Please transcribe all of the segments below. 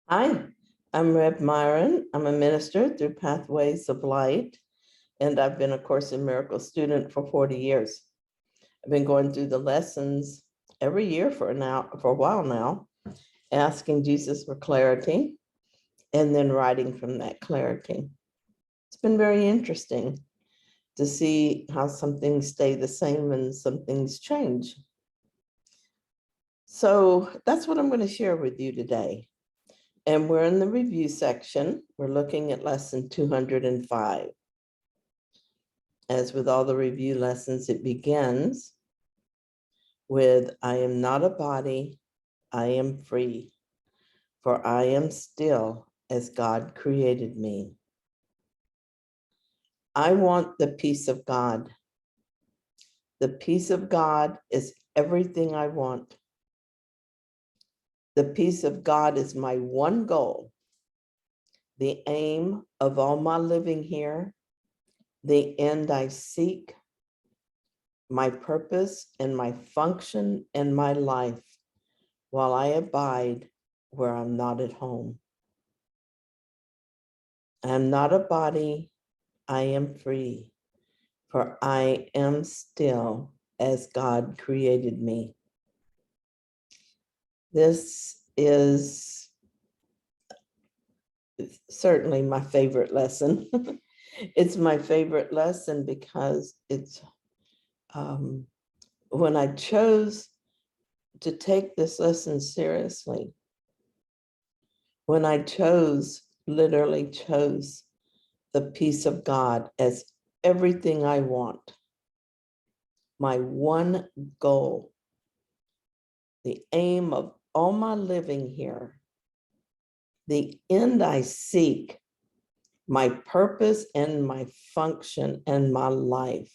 Hi, I'm Reb Myron. I'm a minister through Pathways of Light, and I've been a Course in Miracles student for 40 years. I've been going through the lessons every year for a while now, asking Jesus for clarity and then writing from that clarity. It's been very interesting to see how some things stay the same and some things change. So that's what I'm going to share with you today. And we're in the review section. We're looking at lesson 205. As with all the review lessons, it begins with, I am not a body, I am free, for I am still as God created me. I want the peace of God. The peace of God is everything I want. The peace of God is my one goal, the aim of all my living here, the end I seek, my purpose and my function in my life while I abide where I'm not at home. I am not a body, I am free, for I am still as God created me. This is certainly my favorite lesson. It's my favorite lesson because it's when I chose to take this lesson seriously, when I literally chose the peace of God as everything I want, my one goal, the aim of all my living here, the end I seek, my purpose and my function and my life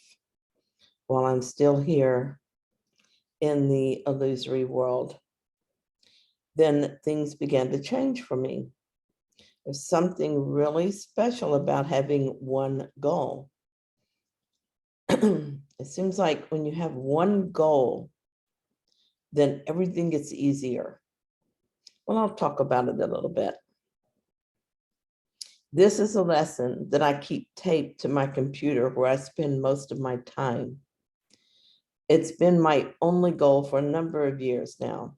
while I'm still here in the illusory world, then things began to change for me. There's something really special about having one goal. It seems like when you have one goal, then everything gets easier. Well, I'll talk about it a little bit. This is a lesson that I keep taped to my computer where I spend most of my time. It's been my only goal for a number of years now.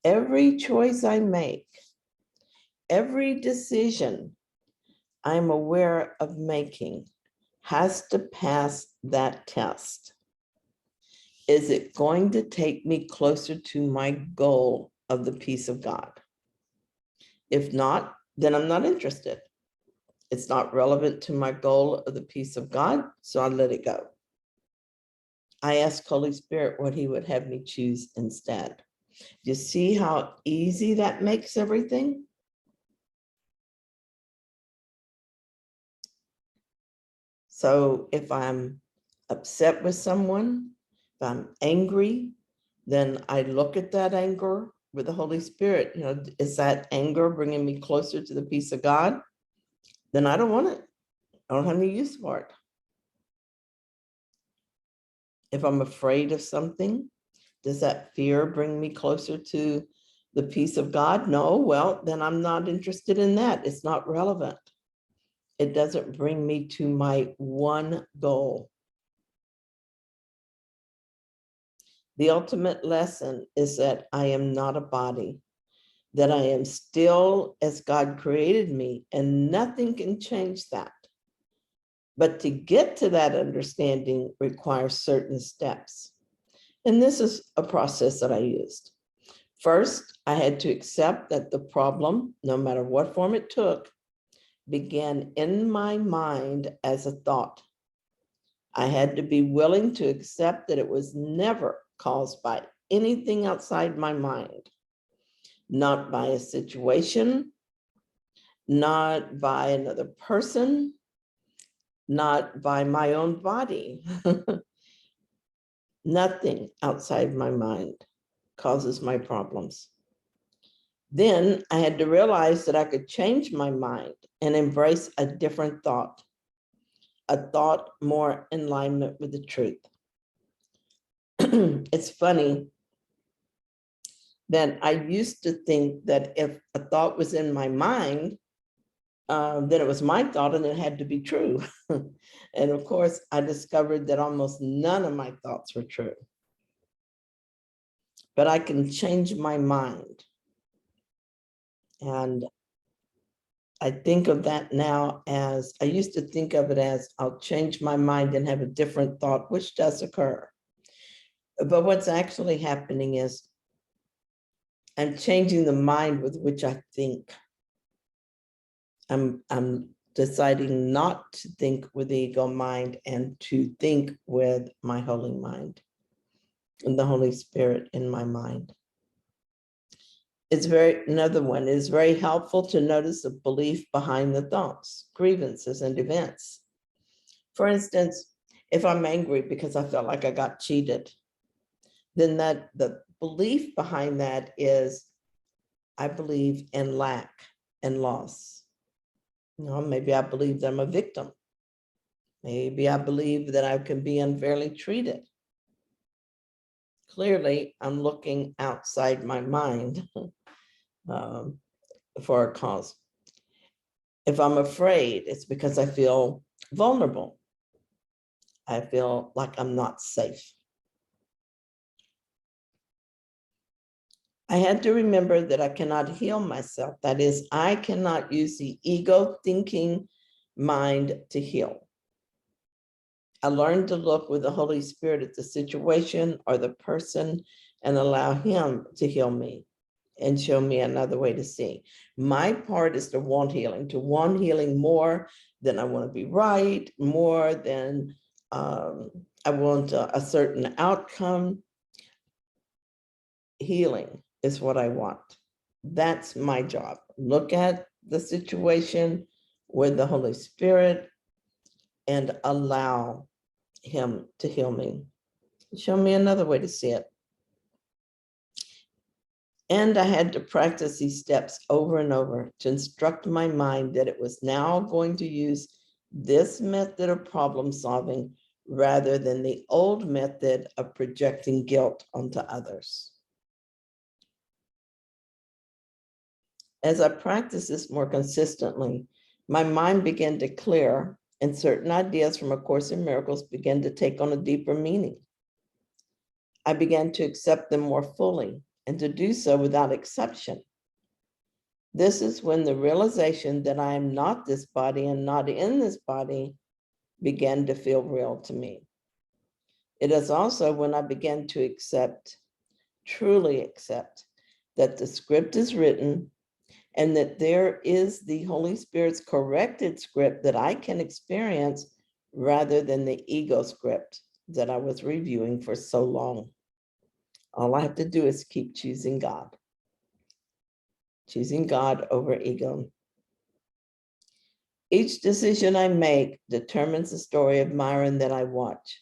Every choice I make, every decision I'm aware of making has to pass that test. Is it going to take me closer to my goal of the peace of God? If not, then I'm not interested. It's not relevant to my goal of the peace of God, so I let it go. I asked Holy Spirit what he would have me choose instead. You see how easy that makes everything? So if I'm upset with someone, if I'm angry, then I look at that anger with the Holy Spirit. Is that anger bringing me closer to the peace of God? Then I don't want it. I don't have any use for it. If I'm afraid of something, does that fear bring me closer to the peace of God? No, well, then I'm not interested in that. It's not relevant. It doesn't bring me to my one goal. The ultimate lesson is that I am not a body, that I am still as God created me, and nothing can change that. But to get to that understanding requires certain steps. And this is a process that I used. First, I had to accept that the problem, no matter what form it took, began in my mind as a thought. I had to be willing to accept that it was never caused by anything outside my mind, not by a situation, not by another person, not by my own body. Nothing outside my mind causes my problems. Then I had to realize that I could change my mind and embrace a different thought, a thought more in alignment with the truth. It's funny. then I used to think that if a thought was in my mind, then it was my thought and it had to be true. And of course, I discovered that almost none of my thoughts were true. But I can change my mind. And I think of that now as, I used to think of it as, I'll change my mind and have a different thought, which does occur. But what's actually happening is I'm changing the mind with which I think. I'm deciding not to think with the ego mind and to think with my holy mind and the Holy Spirit in my mind. It's another one is very helpful to notice the belief behind the thoughts, grievances, and events. For instance, if I'm angry because I felt like I got cheated, then the belief behind that is I believe in lack and loss. Maybe I believe that I'm a victim. Maybe I believe that I can be unfairly treated. Clearly, I'm looking outside my mind for a cause. If I'm afraid, it's because I feel vulnerable. I feel like I'm not safe. I had to remember that I cannot heal myself. That is, I cannot use the ego thinking mind to heal. I learned to look with the Holy Spirit at the situation or the person and allow him to heal me and show me another way to see. My part is to want healing more than I want to be right, more than I want a certain outcome. Healing is what I want. That's my job. Look at the situation with the Holy Spirit and allow him to heal me. Show me another way to see it. And I had to practice these steps over and over to instruct my mind that it was now going to use this method of problem solving rather than the old method of projecting guilt onto others. As I practiced this more consistently, my mind began to clear and certain ideas from A Course in Miracles began to take on a deeper meaning. I began to accept them more fully and to do so without exception. This is when the realization that I am not this body and not in this body began to feel real to me. It is also when I began to accept, truly accept, that the script is written and that there is the Holy Spirit's corrected script that I can experience rather than the ego script that I was reviewing for so long. All I have to do is keep choosing God over ego. Each decision I make determines the story of Myron that I watch.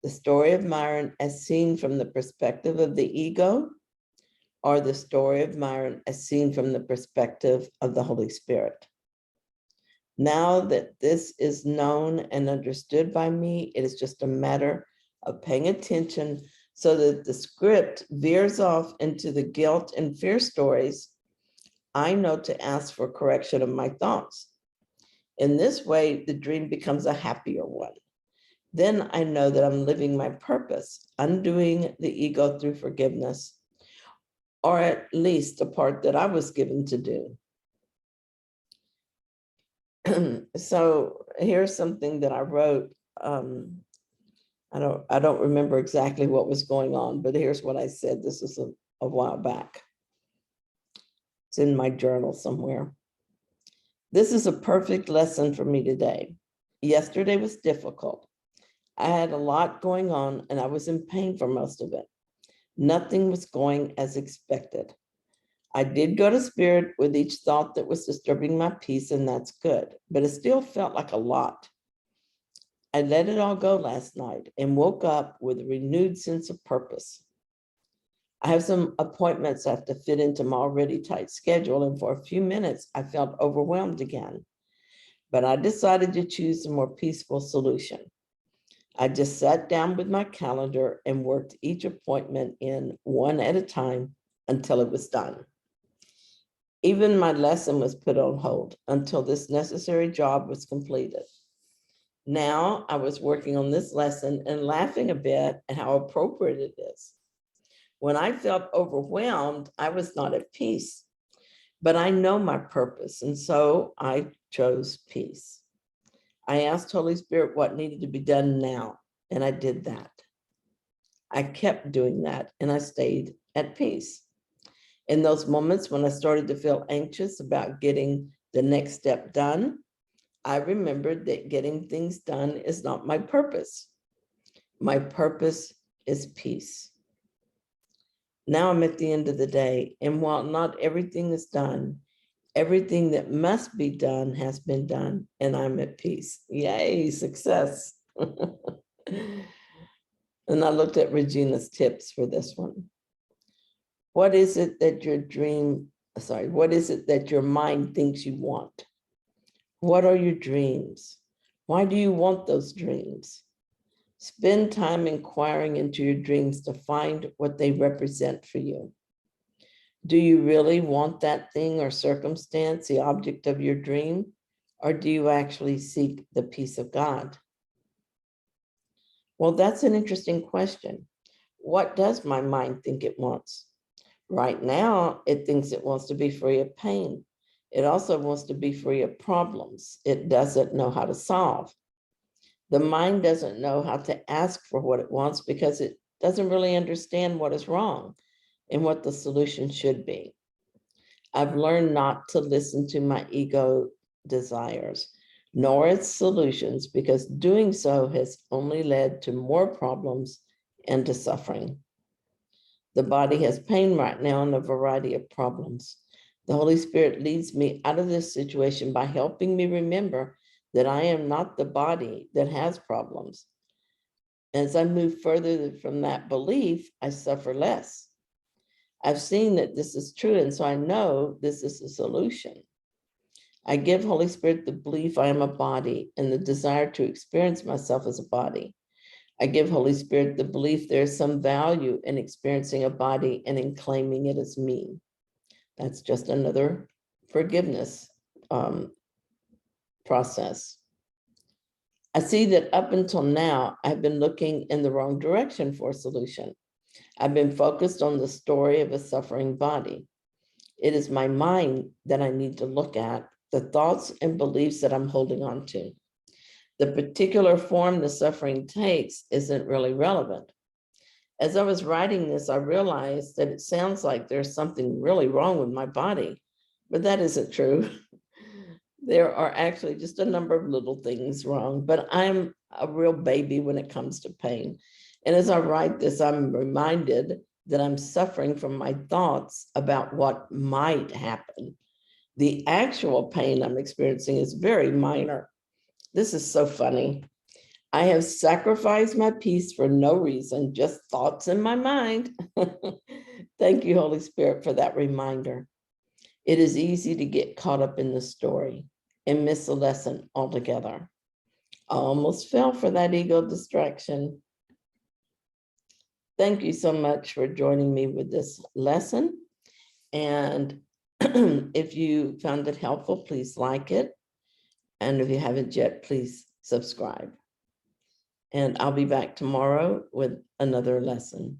The story of Myron as seen from the perspective of the ego, or the story of Myron as seen from the perspective of the Holy Spirit. Now that this is known and understood by me, it is just a matter of paying attention so that the script veers off into the guilt and fear stories. I know to ask for correction of my thoughts. In this way, the dream becomes a happier one. Then I know that I'm living my purpose, undoing the ego through forgiveness, or at least the part that I was given to do. So here's something that I wrote. I don't remember exactly what was going on, but here's what I said. This was a while back. It's in my journal somewhere. This is a perfect lesson for me today. Yesterday was difficult. I had a lot going on and I was in pain for most of it. Nothing was going as expected. I did go to spirit with each thought that was disturbing my peace, and that's good, but it still felt like a lot. I let it all go last night and woke up with a renewed sense of purpose. I have some appointments I have to fit into my already tight schedule, and for a few minutes, I felt overwhelmed again. But I decided to choose a more peaceful solution. I just sat down with my calendar and worked each appointment in one at a time until it was done. Even my lesson was put on hold until this necessary job was completed. Now I was working on this lesson and laughing a bit at how appropriate it is. When I felt overwhelmed, I was not at peace, but I know my purpose, and so I chose peace. I asked Holy Spirit what needed to be done now, and I did that. I kept doing that, and I stayed at peace. In those moments when I started to feel anxious about getting the next step done, I remembered that getting things done is not my purpose. My purpose is peace. Now I'm at the end of the day, and while not everything is done, everything that must be done has been done, and I'm at peace. Yay, success. And I looked at Regina's tips for this one. What is it that what is it that your mind thinks you want? What are your dreams? Why do you want those dreams? Spend time inquiring into your dreams to find what they represent for you. Do you really want that thing or circumstance, the object of your dream, or do you actually seek the peace of God? Well, that's an interesting question. What does my mind think it wants? Right now, it thinks it wants to be free of pain. It also wants to be free of problems it doesn't know how to solve. The mind doesn't know how to ask for what it wants because it doesn't really understand what is wrong and what the solution should be. I've learned not to listen to my ego desires, nor its solutions, because doing so has only led to more problems and to suffering. The body has pain right now and a variety of problems. The Holy Spirit leads me out of this situation by helping me remember that I am not the body that has problems. As I move further from that belief, I suffer less. I've seen that this is true, and so I know this is a solution. I give Holy Spirit the belief I am a body and the desire to experience myself as a body. I give Holy Spirit the belief there's some value in experiencing a body and in claiming it as me. That's just another forgiveness process. I see that up until now, I've been looking in the wrong direction for a solution. I've been focused on the story of a suffering body. It is my mind that I need to look at, the thoughts and beliefs that I'm holding on to. The particular form the suffering takes isn't really relevant. As I was writing this, I realized that it sounds like there's something really wrong with my body, but that isn't true. There are actually just a number of little things wrong, but I'm a real baby when it comes to pain. And as I write this, I'm reminded that I'm suffering from my thoughts about what might happen. The actual pain I'm experiencing is very minor. This is so funny. I have sacrificed my peace for no reason, just thoughts in my mind. Thank you, Holy Spirit, for that reminder. It is easy to get caught up in the story and miss the lesson altogether. I almost fell for that ego distraction. Thank you so much for joining me with this lesson. And if you found it helpful, please like it. And if you haven't yet, please subscribe. And I'll be back tomorrow with another lesson.